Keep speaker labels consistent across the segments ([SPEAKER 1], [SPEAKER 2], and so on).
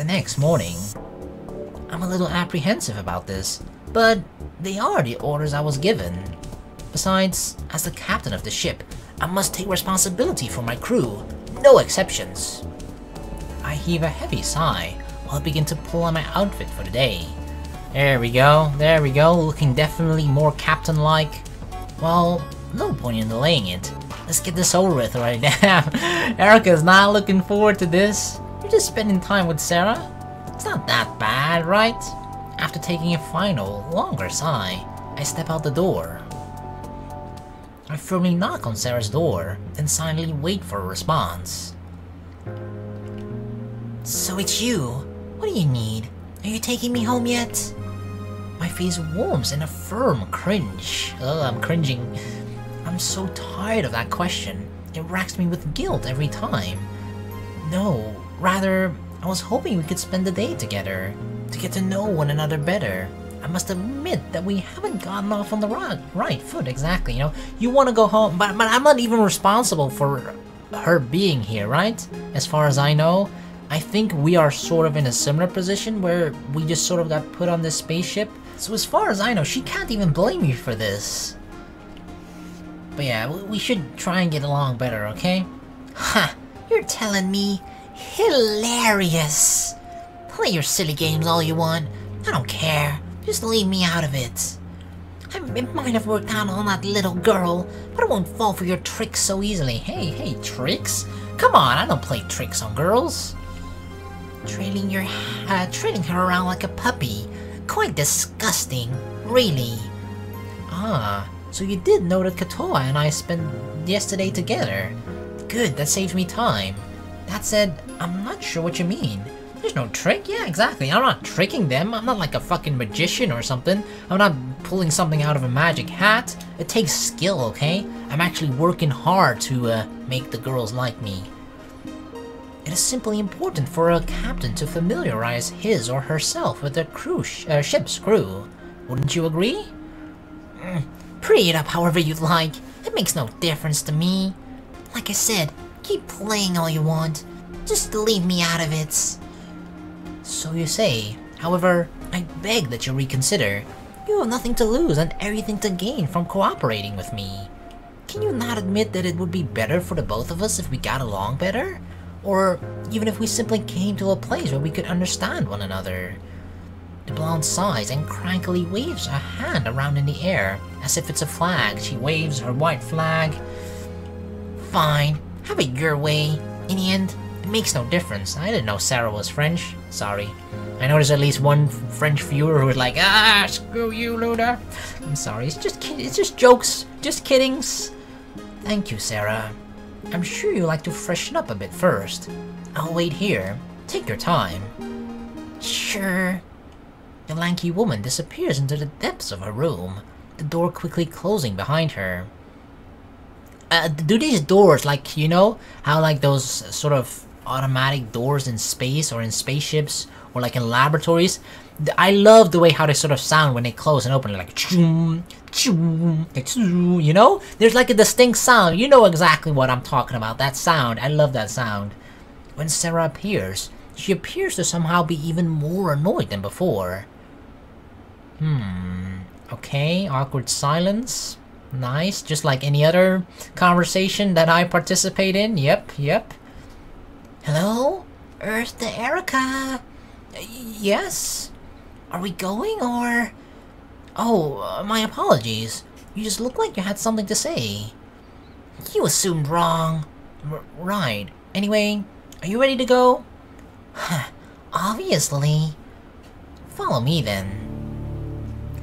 [SPEAKER 1] The next morning, I'm a little apprehensive about this, but they are the orders I was given. Besides, as the captain of the ship, I must take responsibility for my crew, no exceptions. I heave a heavy sigh while I begin to pull on my outfit for the day. There we go, looking definitely more captain-like. Well, no point in delaying it. Let's get this over with right now. Erica's not looking forward to this. You're just spending time with Sarah. It's not that bad, right? After taking a final, longer sigh, I step out the door. I firmly knock on Sarah's door, then silently wait for a response. So it's you. What do you need? Are you taking me home yet? My face warms in a firm cringe. Ugh, I'm cringing. I'm so tired of that question. It racks me with guilt every time. No, rather, I was hoping we could spend the day together, to get to know one another better. I must admit that we haven't gotten off on the right foot exactly, you know? You want to go home, but I'm not even responsible for her being here, right? As far as I know, I think we are sort of in a similar position where we just sort of got put on this spaceship. So as far as I know, she can't even blame me for this. But yeah, we should try and get along better, okay? Ha! You're telling me? Hilarious! Play your silly games all you want. I don't care. Just leave me out of it. It might have worked out on that little girl, but I won't fall for your tricks so easily. Hey, tricks? Come on, I don't play tricks on girls. Trailing her around like a puppy. Quite disgusting, really. Ah, so you did know that KOTOHA and I spent yesterday together. Good, that saves me time. That said, I'm not sure what you mean. There's no trick? Yeah, exactly. I'm not tricking them. I'm not like a fucking magician or something. I'm not pulling something out of a magic hat. It takes skill, okay? I'm actually working hard to make the girls like me. It is simply important for a captain to familiarize his or herself with the ship's crew. Wouldn't you agree? Pretty it up however you'd like. It makes no difference to me. Like I said, keep playing all you want. Just leave me out of it. So you say. However, I beg that you reconsider. You have nothing to lose and everything to gain from cooperating with me. Can you not admit that it would be better for the both of us if we got along better? Or even if we simply came to a place where we could understand one another? The blonde sighs and crankily waves a hand around in the air, as if it's a flag. She waves her white flag. Fine, have it your way. In the end, it makes no difference. I didn't know Sarah was French. Sorry. I know there's at least one French viewer who is like, ah, screw you, Luna. I'm sorry, it's just jokes, just kiddings. Thank you, Sarah. I'm sure you like to freshen up a bit first. I'll wait here. Take your time. Sure. The lanky woman disappears into the depths of her room, the door quickly closing behind her. Do these doors, like, you know, how like those sort of automatic doors in space or in spaceships or like in laboratories? I love the way how they sort of sound when they close and open, like choom, choom, you know? There's like a distinct sound. You know exactly what I'm talking about. That sound. I love that sound. When Sarah appears, she appears to somehow be even more annoyed than before. Okay, awkward silence. Nice, just like any other conversation that I participate in. Yep. Hello? Earth to Erica. Yes? Are we going or... Oh, my apologies. You just look like you had something to say. You assumed wrong. Right. Anyway, are you ready to go? Obviously. Follow me then.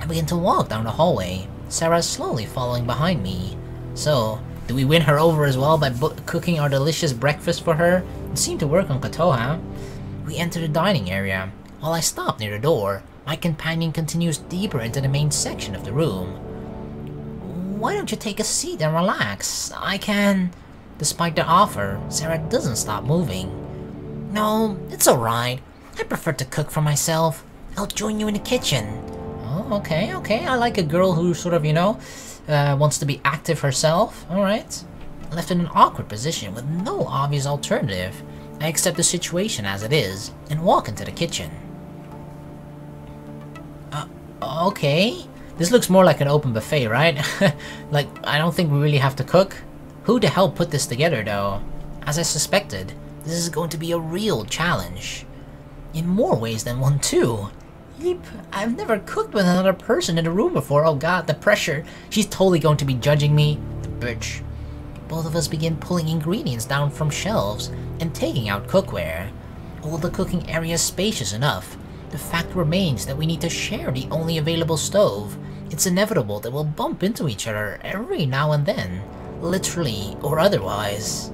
[SPEAKER 1] I begin to walk down the hallway, Sarah slowly following behind me. So, do we win her over as well by cooking our delicious breakfast for her? It seemed to work on KOTOHA. We enter the dining area. While I stop near the door, my companion continues deeper into the main section of the room. Why don't you take a seat and relax? I can... Despite the offer, Sarah doesn't stop moving. No, it's alright. I prefer to cook for myself. I'll join you in the kitchen. Oh, okay. I like a girl who sort of, you know, wants to be active herself. Alright. Left in an awkward position with no obvious alternative, I accept the situation as it is and walk into the kitchen. Okay. This looks more like an open buffet, right? Like, I don't think we really have to cook. Who the hell put this together, though? As I suspected, this is going to be a real challenge. In more ways than one, too. Yeep, I've never cooked with another person in the room before. Oh god, the pressure. She's totally going to be judging me. The bitch. Both of us begin pulling ingredients down from shelves and taking out cookware. All the cooking area is spacious enough. The fact remains that we need to share the only available stove. It's inevitable that we'll bump into each other every now and then, literally or otherwise.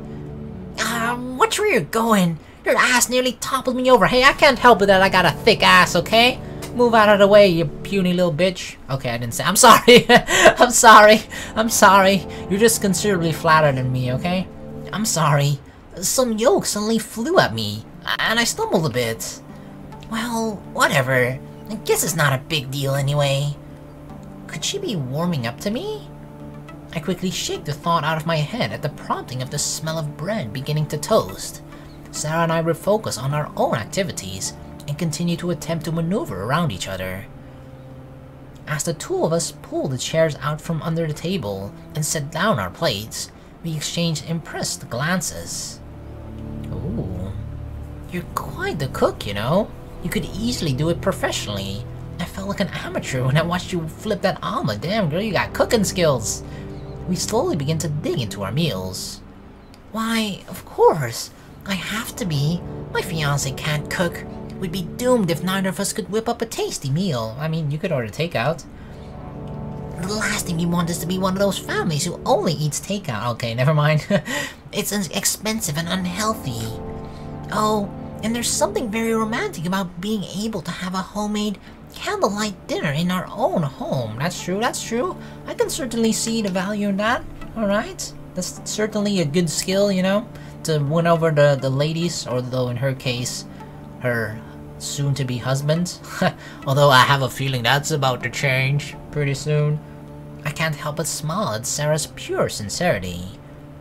[SPEAKER 1] Watch where you're going. Your ass nearly toppled me over. Hey, I can't help it that I got a thick ass, okay? Move out of the way, you puny little bitch. Okay, I didn't say. I'm sorry. I'm sorry. I'm sorry. You're just considerably flatter than me, okay? I'm sorry. Some yolk suddenly flew at me, and I stumbled a bit. Well, whatever. I guess it's not a big deal anyway. Could she be warming up to me? I quickly shake the thought out of my head at the prompting of the smell of bread beginning to toast. Sarah and I refocus on our own activities and continue to attempt to maneuver around each other. As the two of us pull the chairs out from under the table and set down our plates, we exchange impressed glances. Ooh. You're quite the cook, you know? You could easily do it professionally. I felt like an amateur when I watched you flip that omelet. Damn, girl, you got cooking skills. We slowly begin to dig into our meals. Why, of course. I have to be. My fiance can't cook. We'd be doomed if neither of us could whip up a tasty meal. I mean, you could order takeout. The last thing you want is to be one of those families who only eats takeout. Okay, never mind. It's expensive and unhealthy. Oh, and there's something very romantic about being able to have a homemade candlelight dinner in our own home. That's true, that's true. I can certainly see the value in that. Alright? That's certainly a good skill, you know, to win over the ladies, although in her case, her soon-to-be husband. Although I have a feeling that's about to change pretty soon. I can't help but smile at Sarah's pure sincerity.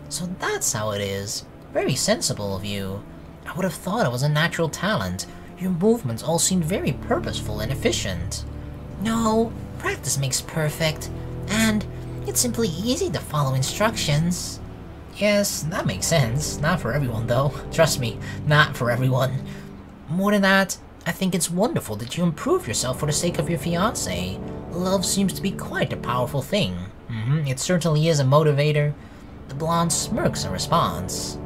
[SPEAKER 1] So that's how it is. Very sensible of you. I would have thought it was a natural talent. Your movements all seemed very purposeful and efficient. No, practice makes perfect. And it's simply easy to follow instructions. Yes, that makes sense. Not for everyone though. Trust me, not for everyone. More than that, I think it's wonderful that you improve yourself for the sake of your fiancé. Love seems to be quite a powerful thing. It certainly is a motivator. The blonde smirks in response.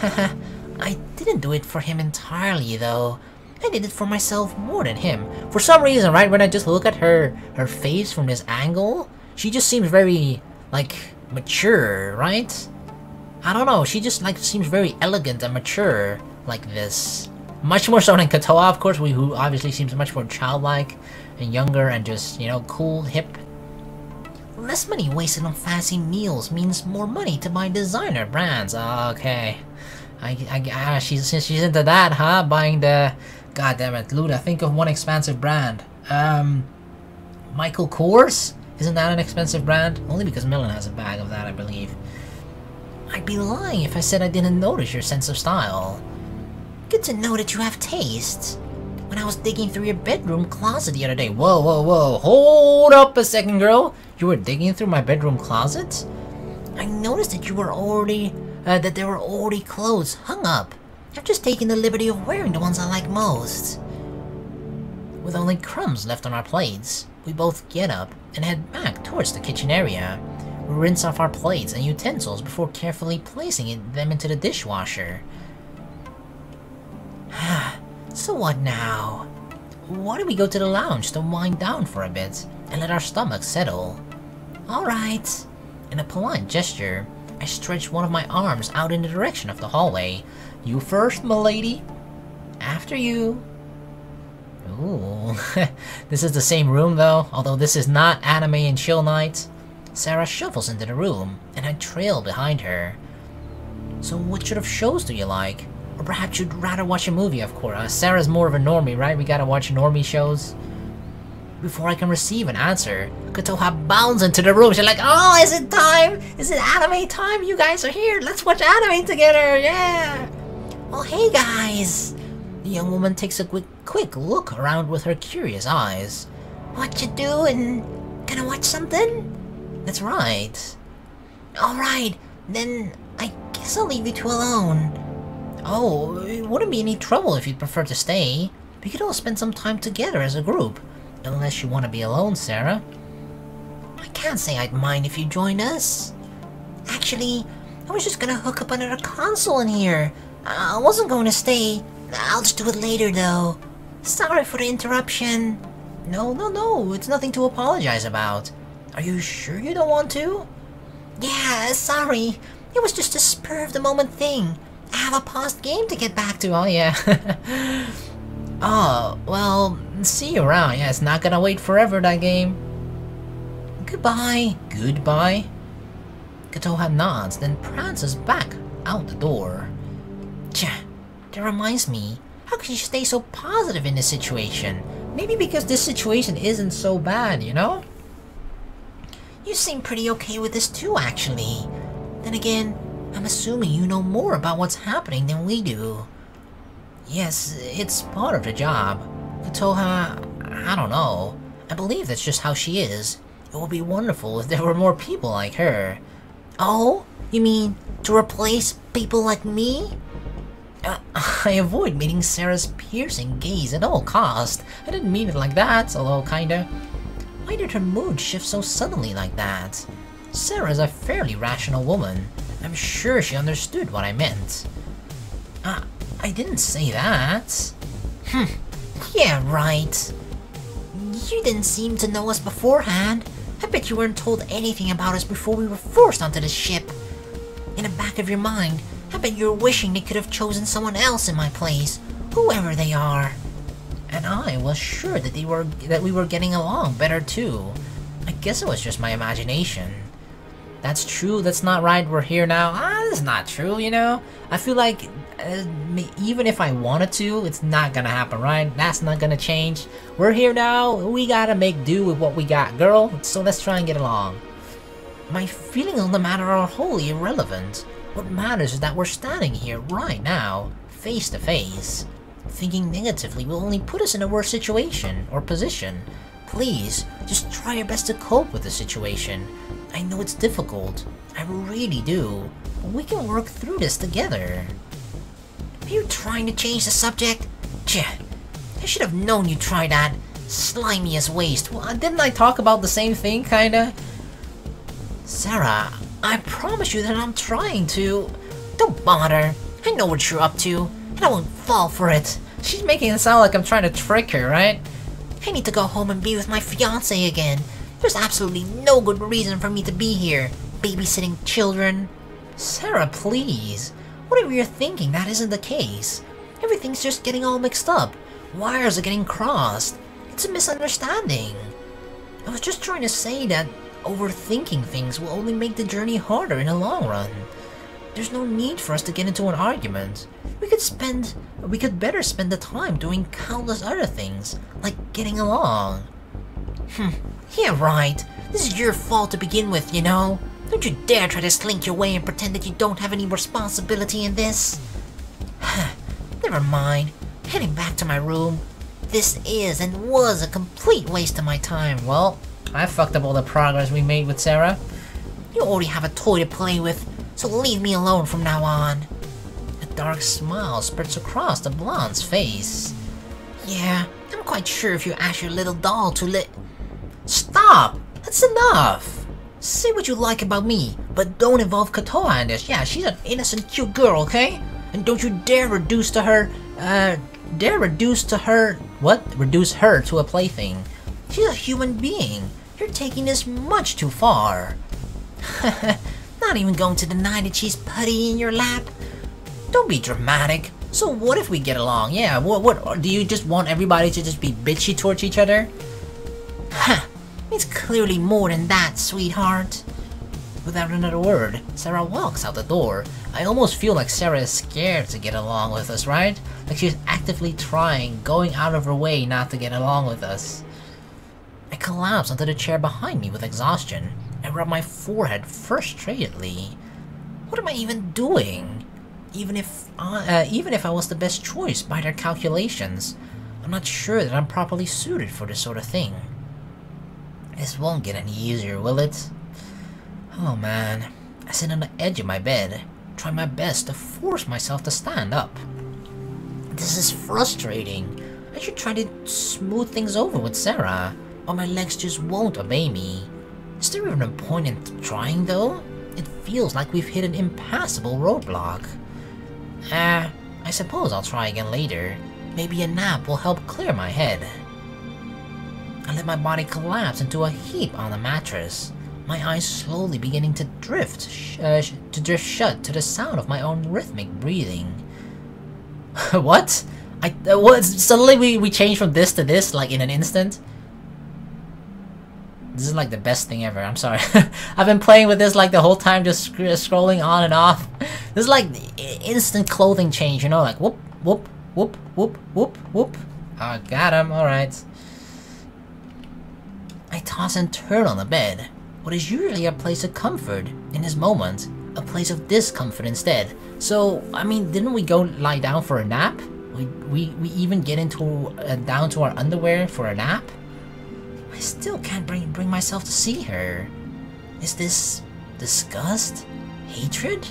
[SPEAKER 1] Haha, I didn't do it for him entirely though. I did it for myself more than him. For some reason, right, when I just look at her face from this angle, she just seems very, like, mature, right? I don't know, she just, like, seems very elegant and mature like this. Much more so than KOTOHA, of course, who obviously seems much more childlike and younger and just, you know, cool, hip. Less money wasted on fancy meals means more money to buy designer brands. Okay. She's into that, huh? Buying the... God damn it, Luda, think of one expensive brand. Michael Kors? Isn't that an expensive brand? Only because Millen has a bag of that, I believe. I'd be lying if I said I didn't notice your sense of style. Good to know that you have taste. When I was digging through your bedroom closet the other day... Whoa, whoa, whoa, hold up a second, girl. You were digging through my bedroom closet? I noticed that you were already... that there were already clothes hung up. I've just taken the liberty of wearing the ones I like most. With only crumbs left on our plates, we both get up and head back towards the kitchen area. We rinse off our plates and utensils before carefully placing them into the dishwasher. So what now? Why don't we go to the lounge to wind down for a bit and let our stomachs settle? Alright. In a polite gesture, I stretch one of my arms out in the direction of the hallway. You first, m'lady. After you. Ooh. This is the same room though, although this is not anime and chill night. Sarah shuffles into the room, and I trail behind her. So what sort of shows do you like? Or perhaps you'd rather watch a movie, of course. Sarah's more of a normie, right? We gotta watch normie shows. Before I can receive an answer, KOTOHA bounds into the room. She's like, oh, is it time? Is it anime time? You guys are here. Let's watch anime together. Yeah. Well, hey guys! The young woman takes a quick look around with her curious eyes. What you doing? Gonna watch something? That's right. Alright, then I guess I'll leave you two alone. Oh, it wouldn't be any trouble if you'd prefer to stay. We could all spend some time together as a group. Unless you want to be alone, Sarah. I can't say I'd mind if you joined us. Actually, I was just gonna hook up another console in here. I wasn't going to stay. I'll just do it later, though. Sorry for the interruption. No, it's nothing to apologize about. Are you sure you don't want to? Yeah, sorry. It was just a spur-of-the-moment thing. I have a paused game to get back to. Oh, yeah. Oh, well, see you around. Yeah, it's not gonna wait forever, that game. Goodbye. Goodbye. Kotoha nods, then prances back out the door. Tja, that reminds me, how can you stay so positive in this situation? Maybe because this situation isn't so bad, you know? You seem pretty okay with this too, actually. Then again, I'm assuming you know more about what's happening than we do. Yes, it's part of the job. Kotoha, I don't know. I believe that's just how she is. It would be wonderful if there were more people like her. Oh? You mean to replace people like me? I avoid meeting Sarah's piercing gaze at all cost. I didn't mean it like that, although kinda. Why did her mood shift so suddenly like that? Sarah's a fairly rational woman. I'm sure she understood what I meant. I didn't say that. Yeah, right. You didn't seem to know us beforehand. I bet you weren't told anything about us before we were forced onto the ship. In the back of your mind, I bet you're wishing they could have chosen someone else in my place, whoever they are. And I was sure that we were getting along better too. I guess it was just my imagination. That's true, that's not right, we're here now. That's not true, you know? I feel like even if I wanted to, it's not gonna happen, right? That's not gonna change. We're here now, we gotta make do with what we got, girl. So let's try and get along. My feelings on the matter are wholly irrelevant. What matters is that we're standing here right now, face to face. Thinking negatively will only put us in a worse situation or position. Please, just try your best to cope with the situation. I know it's difficult, I really do, but we can work through this together. Are you trying to change the subject? Tch, I should have known you'd try that. Slimy as waste. Well, didn't I talk about the same thing, kinda? Sarah, I promise you that I'm trying to. Don't bother. I know what you're up to, and I won't fall for it. She's making it sound like I'm trying to trick her, right? I need to go home and be with my fiancé again. There's absolutely no good reason for me to be here, babysitting children. Sarah, please. Whatever you're thinking, that isn't the case. Everything's just getting all mixed up. Wires are getting crossed. It's a misunderstanding. I was just trying to say that overthinking things will only make the journey harder in the long run. There's no need for us to get into an argument. We could better spend the time doing countless other things, like getting along. Yeah, right. This is your fault to begin with, you know? Don't you dare try to slink your way and pretend that you don't have any responsibility in this. Never mind. Heading back to my room. This is and was a complete waste of my time. Well, I fucked up all the progress we made with Sarah. You already have a toy to play with, so leave me alone from now on. A dark smile spreads across the blonde's face. Yeah, I'm quite sure if you ask your little doll to Stop! That's enough! Say what you like about me, but don't involve Kotoha in this. Yeah, she's an innocent, cute girl, okay? And don't you dare reduce her to a plaything. She's a human being. You're taking this much too far. Not even going to deny that she's putty in your lap? Don't be dramatic. So what if we get along? Yeah, what do you just want everybody to just be bitchy towards each other? It's clearly more than that, sweetheart. Without another word, Sarah walks out the door. I almost feel like Sarah is scared to get along with us, right? Like she's actively trying, going out of her way not to get along with us. I collapse onto the chair behind me with exhaustion. I rub my forehead frustratedly. What am I even doing? Even if I was the best choice by their calculations, I'm not sure that I'm properly suited for this sort of thing. This won't get any easier, will it? Oh man, I sit on the edge of my bed, try my best to force myself to stand up. This is frustrating. I should try to smooth things over with Sarah, but my legs just won't obey me. Is there even a point in trying though? It feels like we've hit an impassable roadblock. I suppose I'll try again later. Maybe a nap will help clear my head. I let my body collapse into a heap on the mattress, my eyes slowly beginning to drift shut to the sound of my own rhythmic breathing. What? What? Suddenly we changed from this to this, like in an instant? This is like the best thing ever, I'm sorry. I've been playing with this like the whole time, just scrolling on and off. This is like the instant clothing change, you know, like whoop, whoop, whoop, whoop, whoop, whoop. Oh, got him, alright. I toss and turn on the bed. What is usually a place of comfort, in this moment, a place of discomfort instead. So, I mean, didn't we go lie down for a nap? We even get into down to our underwear for a nap? I still can't bring myself to see her. Is this disgust? Hatred?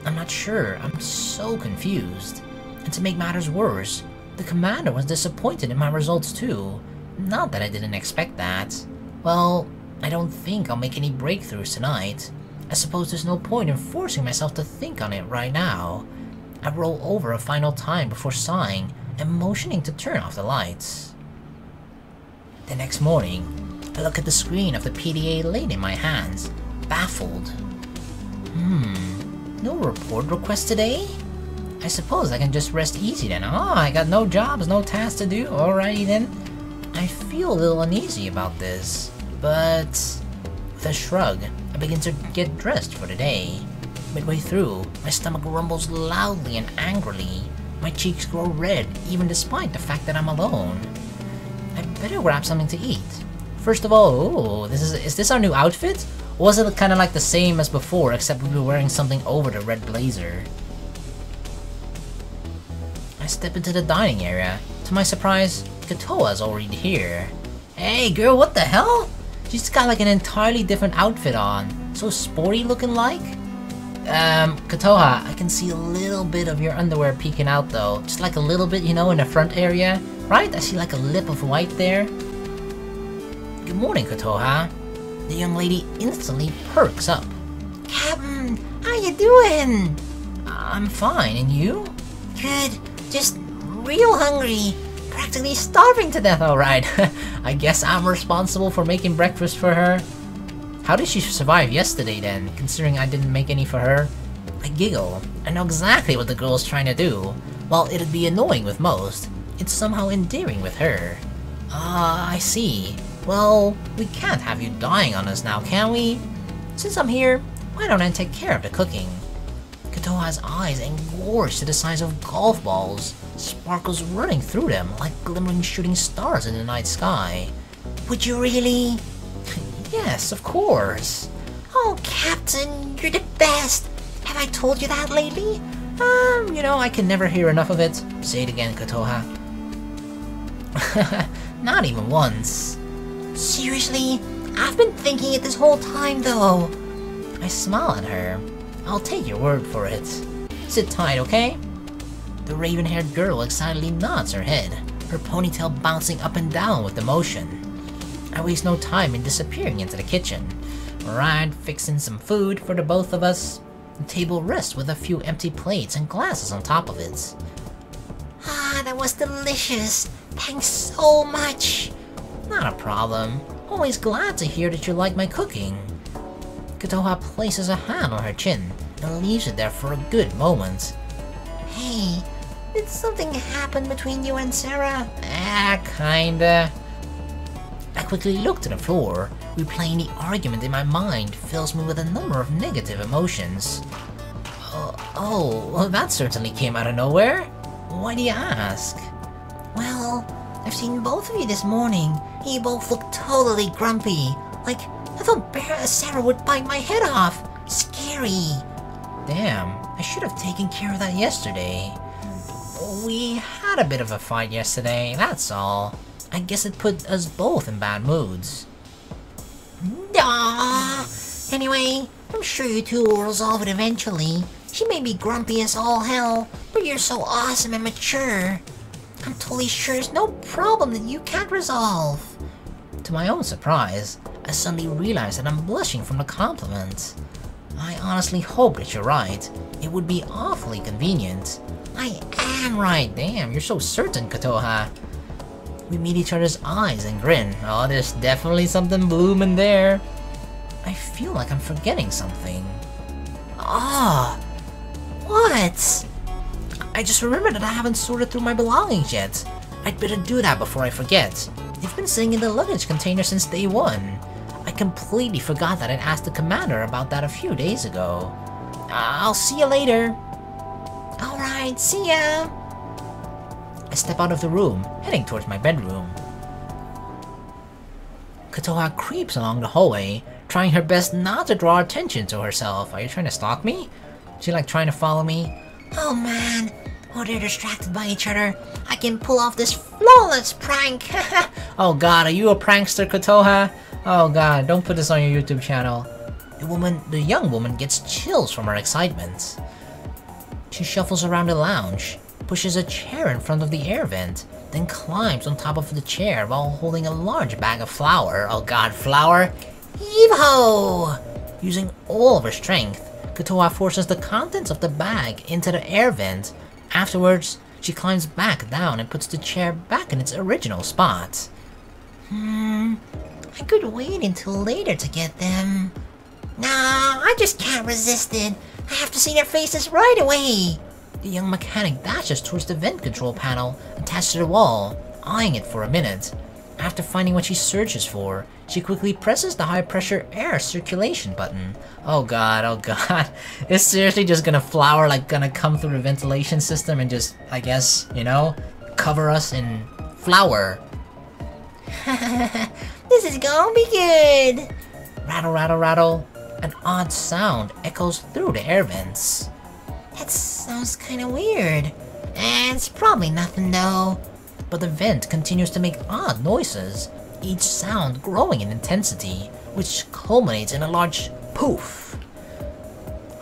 [SPEAKER 1] I'm not sure. I'm so confused. And to make matters worse, the commander was disappointed in my results too. Not that I didn't expect that. Well, I don't think I'll make any breakthroughs tonight. I suppose there's no point in forcing myself to think on it right now. I roll over a final time before sighing and motioning to turn off the lights. The next morning, I look at the screen of the PDA laid in my hands, baffled. No report request today? I suppose I can just rest easy then. Oh, I got no jobs, no tasks to do. Alrighty then. I feel a little uneasy about this, but with a shrug, I begin to get dressed for the day. Midway through, my stomach rumbles loudly and angrily. My cheeks grow red, even despite the fact that I'm alone. I better grab something to eat. First of all, is this our new outfit? Or was it kind of like the same as before, except we were wearing something over the red blazer? I step into the dining area. To my surprise, KOTOHA'S already here. Hey girl, what the hell? She's got like an entirely different outfit on. So sporty looking like? KOTOHA, I can see a little bit of your underwear peeking out though. Just like a little bit, you know, in the front area. Right? I see like a lip of white there. Good morning, KOTOHA. The young lady instantly perks up. Captain, how you doing? I'm fine, and you? Good. Just real hungry. Practically starving to death, alright. I guess I'm responsible for making breakfast for her. How did she survive yesterday then, considering I didn't make any for her? I giggle. I know exactly what the girl's trying to do. While it'd be annoying with most, it's somehow endearing with her. Ah, I see. Well, we can't have you dying on us now, can we? Since I'm here, why don't I take care of the cooking? KOTOHA'S eyes engorge to the size of golf balls, sparkles running through them like glimmering shooting stars in the night sky. Would you really? Yes, of course. Oh, Captain, you're the best. Have I told you that lately? You know, I can never hear enough of it. Say it again, KOTOHA. Not even once. Seriously? I've been thinking it this whole time, though. I smile at her. I'll take your word for it. Sit tight, okay? The raven-haired girl excitedly nods her head, her ponytail bouncing up and down with emotion. I waste no time in disappearing into the kitchen. Right, fixing some food for the both of us. The table rests with a few empty plates and glasses on top of it. Ah, that was delicious. Thanks so much. Not a problem. Always glad to hear that you like my cooking. KOTOHA places a hand on her chin and leaves it there for a good moment. Hey, did something happen between you and Sarah? Kinda. I quickly look to the floor. Replaying the argument in my mind fills me with a number of negative emotions. Well, that certainly came out of nowhere. Why do you ask? Well, I've seen both of you this morning. You both look totally grumpy. Like, I thought Sarah would bite my head off. Scary. Damn, I should have taken care of that yesterday. We had a bit of a fight yesterday, that's all. I guess it put us both in bad moods. Aww. Anyway, I'm sure you two will resolve it eventually. She may be grumpy as all hell, but you're so awesome and mature. I'm totally sure there's no problem that you can't resolve. To my own surprise, I suddenly realized that I'm blushing from the compliment. I honestly hope that you're right. It would be awfully convenient. I am right, damn, you're so certain, Kotoha. We meet each other's eyes and grin. Oh, there's definitely something blooming there. I feel like I'm forgetting something. Ah, what? I just remembered that I haven't sorted through my belongings yet. I'd better do that before I forget. They've been sitting in the luggage container since day one. I completely forgot that I'd asked the commander about that a few days ago. I'll see you later. Alright, see ya. I step out of the room, heading towards my bedroom. Kotoha creeps along the hallway, trying her best not to draw attention to herself. Are you trying to stalk me? Is she like trying to follow me? Oh man, while they're distracted by each other, I can pull off this flawless prank. Oh god, are you a prankster, Kotoha? Oh god, don't put this on your YouTube channel. The young woman gets chills from her excitement. She shuffles around the lounge, pushes a chair in front of the air vent, then climbs on top of the chair while holding a large bag of flour. Oh god, flour! Heave-ho! Using all of her strength, Kotoha forces the contents of the bag into the air vent. Afterwards, she climbs back down and puts the chair back in its original spot. I could wait until later to get them. Nah, I just can't resist it. I have to see their faces right away. The young mechanic dashes towards the vent control panel attached to the wall, eyeing it for a minute. After finding what she searches for, she quickly presses the high-pressure air circulation button. Oh god, oh god. It's seriously just gonna come through the ventilation system and just, I guess, you know, cover us in flour. This is gonna be good! Rattle, rattle, rattle. An odd sound echoes through the air vents. That sounds kinda weird. It's probably nothing though. But the vent continues to make odd noises, each sound growing in intensity, which culminates in a large poof.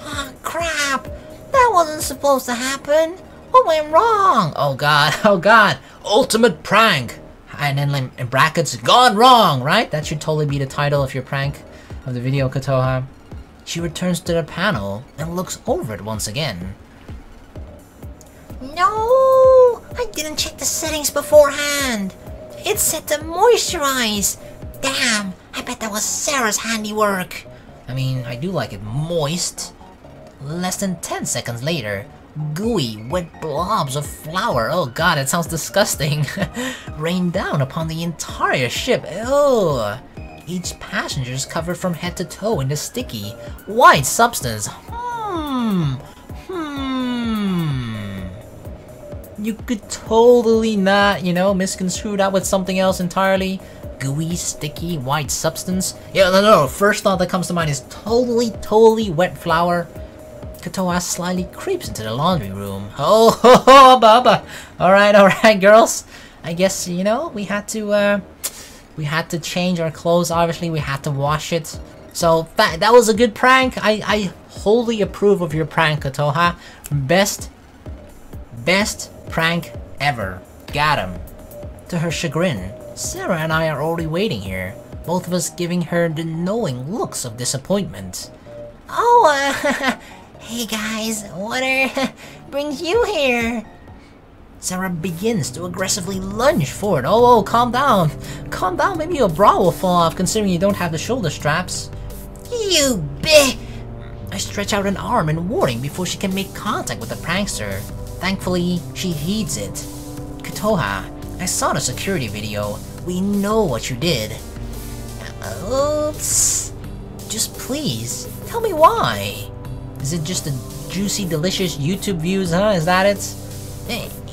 [SPEAKER 1] Ah, crap! That wasn't supposed to happen! What went wrong? Oh god, oh god! Ultimate prank! And then in brackets, gone wrong, right? That should totally be the title of your prank of the video, Kotoha. She returns to the panel and looks over it once again. No! I didn't check the settings beforehand. It's set to moisturize. Damn, I bet that was Sarah's handiwork. I mean, I do like it moist. Less than 10 seconds later, gooey, wet blobs of flour, oh god, it sounds disgusting, rain down upon the entire ship. Ew. Each passenger is covered from head to toe in the sticky, white substance. You could totally not, you know, misconstrue that with something else entirely. Gooey, sticky, white substance. Yeah, no, first thought that comes to mind is totally wet flour. Kotoha slyly creeps into the laundry room. Oh, ho, ho, Baba. Alright, girls. I guess, you know, we had to change our clothes, obviously. We had to wash it. So, that was a good prank. I wholly approve of your prank, Kotoha. Best prank ever. Got him. To her chagrin, Sarah and I are already waiting here, both of us giving her the knowing looks of disappointment. Oh, hey guys, what brings you here? Sarah begins to aggressively lunge forward. Oh, calm down. Calm down, maybe your bra will fall off considering you don't have the shoulder straps. You bitch! I stretch out an arm in warning before she can make contact with the prankster. Thankfully, she heeds it. Kotoha, I saw the security video. We know what you did. Oops. Just please, tell me why. Is it just the juicy, delicious YouTube views, huh? Is that it?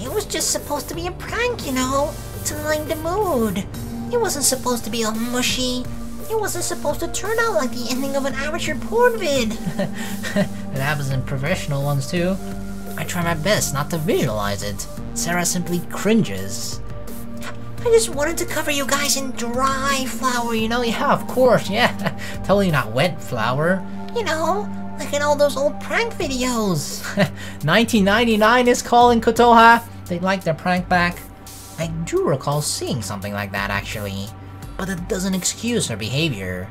[SPEAKER 1] It was just supposed to be a prank, you know, to lighten the mood. It wasn't supposed to be all mushy. It wasn't supposed to turn out like the ending of an amateur porn vid. It happens in professional ones too. I try my best not to visualize it. Sarah simply cringes. I just wanted to cover you guys in dry flour, you know? Yeah, of course, yeah. Totally not wet flour. You know, like in all those old prank videos. 1999 is calling Kotoha. They'd like their prank back. I do recall seeing something like that, actually. But it doesn't excuse her behavior.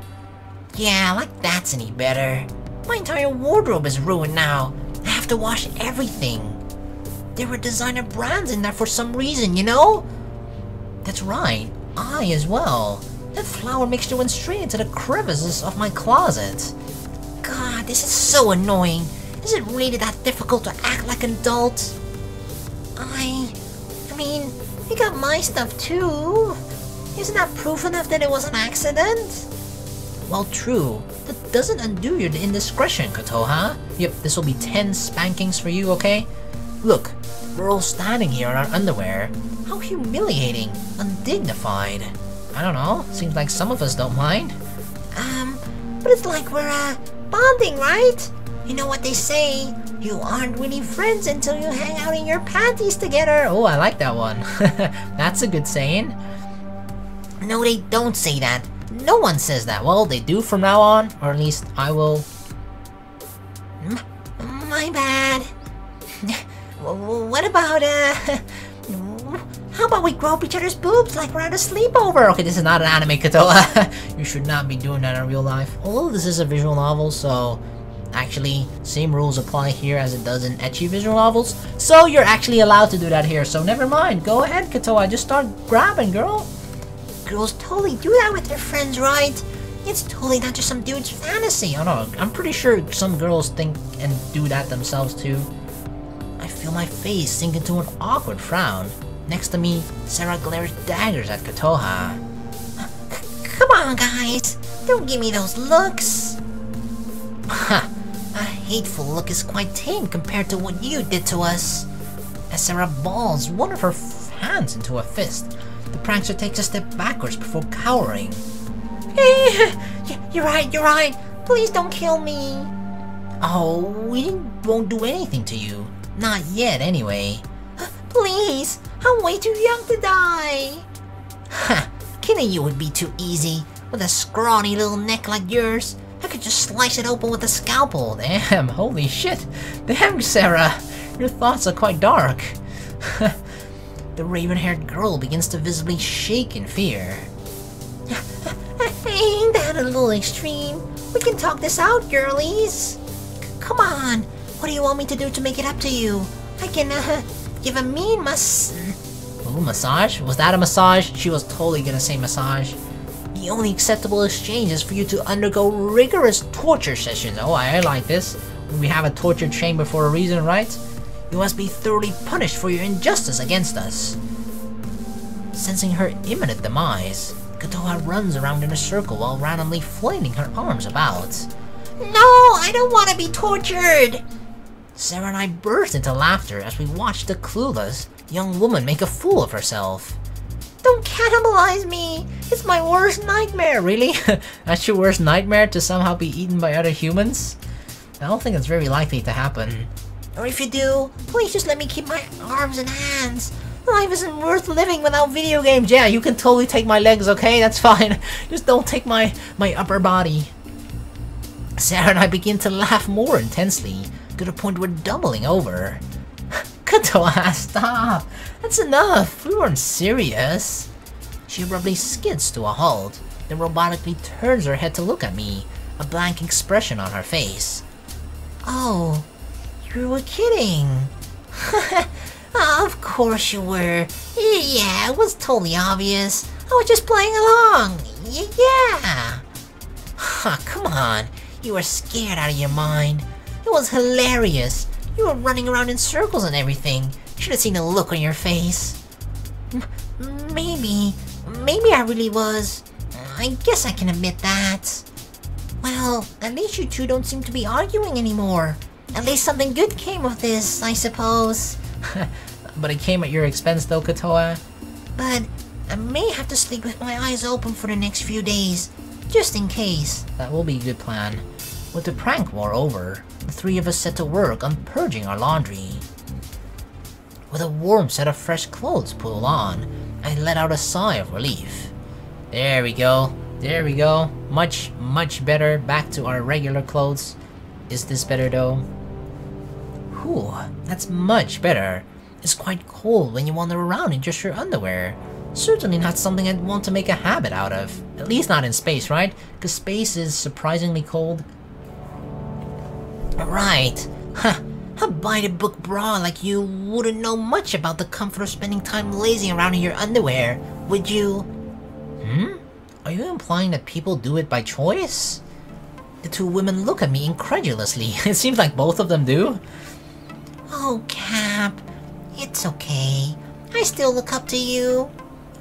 [SPEAKER 1] Yeah, like that's any better. My entire wardrobe is ruined now. I have to wash everything. There were designer brands in there for some reason, you know? That's right, I as well. That flour mixture went straight into the crevices of my closet. God, this is so annoying. Is it really that difficult to act like an adult? I mean, you got my stuff too. Isn't that proof enough that it was an accident? Well, true. That doesn't undo your indiscretion, Kotoha. Yep, this will be 10 spankings for you, okay? Look, we're all standing here in our underwear. How humiliating, undignified. I don't know, seems like some of us don't mind. But it's like we're, bonding, right? You know what they say, you aren't really friends until you hang out in your panties together. Oh, I like that one. That's a good saying. No, they don't say that. No one says that. Well, they do from now on, or at least I will. My bad. What about, how about we grow up each other's boobs like we're at a sleepover? Okay, this is not an anime, Kotoha. You should not be doing that in real life. Although this is a visual novel, so actually, same rules apply here as it does in ecchi visual novels. So you're actually allowed to do that here, so never mind. Go ahead, Kotoha, just start grabbing, girl. Girls totally do that with their friends, right? It's totally not just some dude's fantasy. Oh no, I'm pretty sure some girls think and do that themselves too. I feel my face sink into an awkward frown. Next to me, Sarah glares daggers at Kotoha. Come on, guys. Don't give me those looks. Ha! A hateful look is quite tame compared to what you did to us. As Sarah balls one of her hands into a fist, the prankster takes a step backwards before cowering. Hey, you're right. Please don't kill me. Oh, we won't do anything to you. Not yet, anyway. Please, I'm way too young to die. Ha, killing you would be too easy. With a scrawny little neck like yours, I could just slice it open with a scalpel. Damn, holy shit. Damn, Sarah, your thoughts are quite dark. The raven-haired girl begins to visibly shake in fear. Ain't that a little extreme? We can talk this out, girlies. Come on, what do you want me to do to make it up to you? I can, give a mean massage? Was that a massage? She was totally gonna say massage. The only acceptable exchange is for you to undergo rigorous torture sessions. Oh, I like this. We have a torture chamber for a reason, right? You must be thoroughly punished for your injustice against us. Sensing her imminent demise, Kotoha runs around in a circle while randomly flailing her arms about. No, I don't want to be tortured! Sarah and I burst into laughter as we watch the clueless young woman make a fool of herself. Don't cannibalize me! It's my worst nightmare! Really? That's your worst nightmare, to somehow be eaten by other humans? I don't think it's very likely to happen. Or if you do, please just let me keep my arms and hands. Life isn't worth living without video games. Yeah, you can totally take my legs, okay? That's fine. Just don't take my upper body. Sarah and I begin to laugh more intensely, to the point we're doubling over. Kotoha, stop! That's enough! We weren't serious. She abruptly skids to a halt, then robotically turns her head to look at me, a blank expression on her face. Oh, you were kidding. Of course you were. Yeah, it was totally obvious. I was just playing along. Yeah. Come on. You were scared out of your mind. It was hilarious. You were running around in circles and everything. Should have seen the look on your face. Maybe I really was. I guess I can admit that. Well, at least you two don't seem to be arguing anymore. At least something good came of this, I suppose. But it came at your expense though, Kotoha. But I may have to sleep with my eyes open for the next few days. Just in case. That will be a good plan. With the prank war over, the three of us set to work on purging our laundry. With a warm set of fresh clothes pulled on, I let out a sigh of relief. There we go. There we go. Much, much better. Back to our regular clothes. Is this better though? Whew, that's much better. It's quite cold when you wander around in just your underwear. Certainly not something I'd want to make a habit out of. At least not in space, right? Because space is surprisingly cold. Right. Huh. A by-the-book bra like you wouldn't know much about the comfort of spending time lazing around in your underwear, would you? Are you implying that people do it by choice? The two women look at me incredulously. It seems like both of them do. Oh, Cap. It's okay. I still look up to you.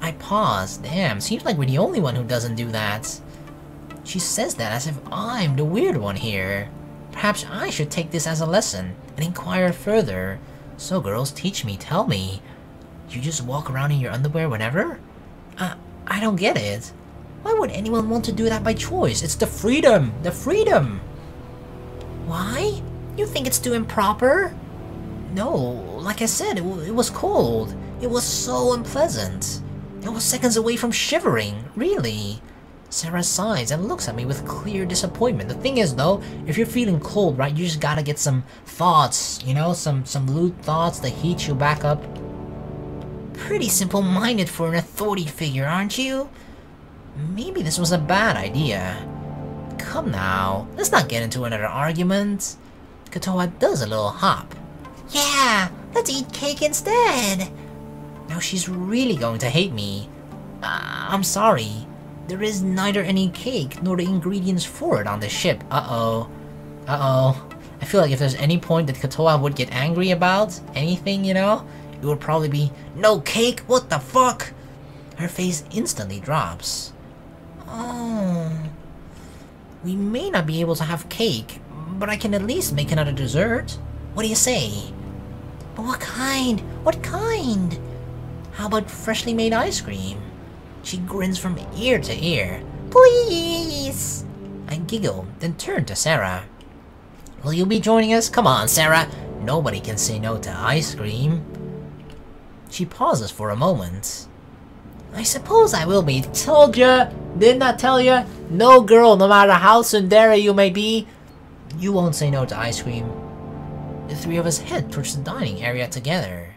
[SPEAKER 1] I pause. Damn, seems like we're the only one who doesn't do that. She says that as if I'm the weird one here. Perhaps I should take this as a lesson and inquire further. So girls, teach me, tell me. You just walk around in your underwear whenever? I don't get it. Why would anyone want to do that by choice? It's the freedom! The freedom! Why? You think it's too improper? No, like I said, it was cold. It was so unpleasant. I was seconds away from shivering, really. Sarah sighs and looks at me with clear disappointment. The thing is though, if you're feeling cold, right, you just gotta get some thoughts, you know, some lewd thoughts that heat you back up. Pretty simple-minded for an authority figure, aren't you? Maybe this was a bad idea. Come now, let's not get into another argument. KOTOHA does a little hop. Yeah, let's eat cake instead. Now she's really going to hate me. I'm sorry. There is neither any cake nor the ingredients for it on the ship. Uh-oh. Uh-oh. I feel like if there's any point that KOTOHA would get angry about, anything, you know, it would probably be, no cake? What the fuck? Her face instantly drops. Oh. We may not be able to have cake, but I can at least make another dessert. What do you say? But what kind? What kind? How about freshly made ice cream? She grins from ear to ear. Please! I giggle, then turn to Sarah. Will you be joining us? Come on, Sarah. Nobody can say no to ice cream. She pauses for a moment. I suppose I will be. Told ya! Didn't I tell ya? No girl, no matter how tsundere you may be, you won't say no to ice cream. The three of us head towards the dining area together.